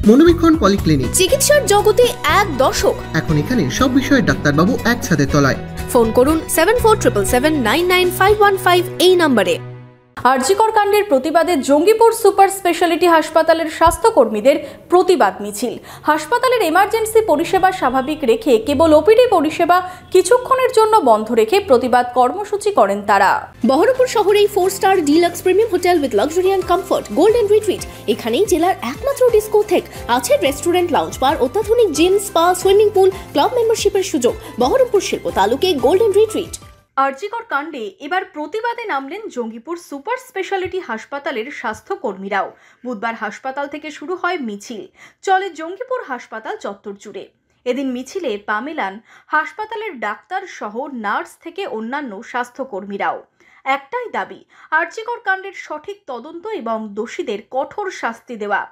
মনোবীক্ষণ polyclinic, চিকিৎসার জগতে এক দশক। এখন এখানে সব বিষয়ে ডাক্তারবাবু একসাথে তলায়। ফোন করুন 7477999515 এই নম্বরে। আরজিকর কাণ্ডের প্রতিবাদে জঙ্গিপুর সুপার স্পেশালিটি হাসপাতালের স্বাস্থ্যকর্মীদের প্রতিবাদ মিছিল। হাসপাতালের এমার্জেন্সি পরিষেবা স্বাভাবিক রেখে কেবল ওপিডি পরিষেবা কিছুক্ষণের জন্য বন্ধ রেখে প্রতিবাদ কর্মসূচি করেন তারা। বহরমপুর শহরেই 4 star deluxe premium hotel with luxury and comfort golden retreat. এখানেই জেলার একমাত্র ডিস্কোথেক, আছে রেস্টুরেন্ট, লাউঞ্জ বার, অত্যাধুনিক gym, spa, swimming pool, club মেম্বারশিপের সুযোগ। বহরমপুর শিল্প তালুকে গোল্ডেন রিট্রিট। আরজিকর কাণ্ডে এবার প্রতিবাদে নামলেন জঙ্গিপুর সুপার স্পেশালিটি হাসপাতালের স্বাস্থ্যকর্মীরাও। বুধবার হাসপাতাল থেকে শুরু হয় মিছিল, চলে জঙ্গিপুর হাসপাতাল চত্বর জুড়ে। এদিন মিছিলে পা মেলান হাসপাতালের ডাক্তার সহ নার্স থেকে অন্যান্য স্বাস্থ্যকর্মীরাও। একটাই দাবি, আরজিকর কাণ্ডের সঠিক তদন্ত এবং দোষীদের কঠোর শাস্তি দেওয়া।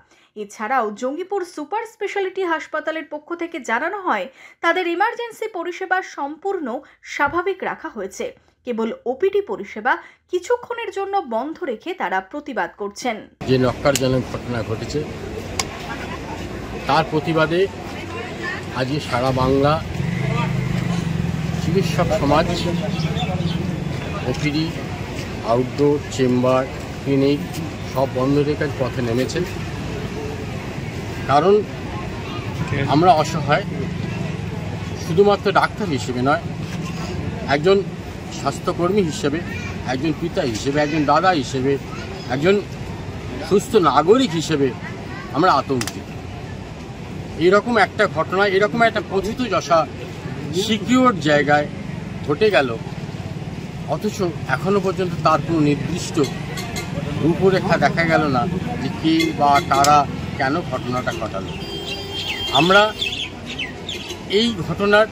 এছাড়াও জঙ্গিপুর সুপার স্পেশালিটি হাসপাতালের পক্ষ থেকে জানানো হয়, তাদের ইমার্জেন্সি পরিষেবা সম্পূর্ণ স্বাভাবিক রাখা হয়েছে, কেবল ওপিডি পরিষেবা কিছুক্ষণের জন্য বন্ধ রেখে তারা প্রতিবাদ করছেন। যে নক্কারজনক ঘটনা ঘটেছে তার প্রতিবাদে আজ সারা বাংলা চিকিৎসক সমাজ ওপিডি, আউটডোর, চেম্বার, ক্লিনিক সব বন্ধ রেখে পথে নেমেছেন। কারণ আমরা অসহায়, শুধুমাত্র ডাক্তার হিসেবে নয়, একজন স্বাস্থ্যকর্মী হিসেবে, একজন পিতা হিসেবে, একজন দাদা হিসেবে, একজন সুস্থ নাগরিক হিসেবে আমরা আতঙ্কিত। এরকম একটা ঘটনা, এরকম একটা প্রথিতযশা সিকিউর জায়গায় ঘটে গেল, অথচ এখনো পর্যন্ত তার কোনো নির্দিষ্ট রূপরেখা দেখা গেল না যে কে বা কারা কেন ঘটনাটা ঘটালো। আমরা এই ঘটনার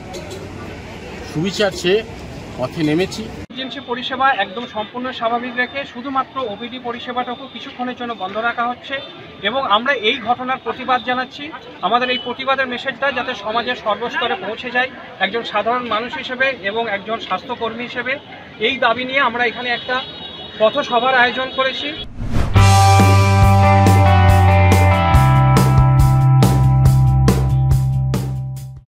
সুবিচার চেয়ে পথে নেমেছি। ইমার্জেন্সি পরিষেবা একদম সম্পূর্ণ স্বাভাবিক রেখে শুধুমাত্র ওপিডি পরিষেবাটাকে কিছুক্ষণের জন্য বন্ধ রাখা হচ্ছে এবং আমরা এই ঘটনার প্রতিবাদ জানাচ্ছি। আমাদের এই প্রতিবাদের মেসেজটা যাতে সমাজের সর্বস্তরে পৌঁছে যায়, একজন সাধারণ মানুষ হিসেবে এবং একজন স্বাস্থ্যকর্মী হিসেবে এই দাবি নিয়ে আমরা এখানে একটা পথসভার আয়োজন করেছি।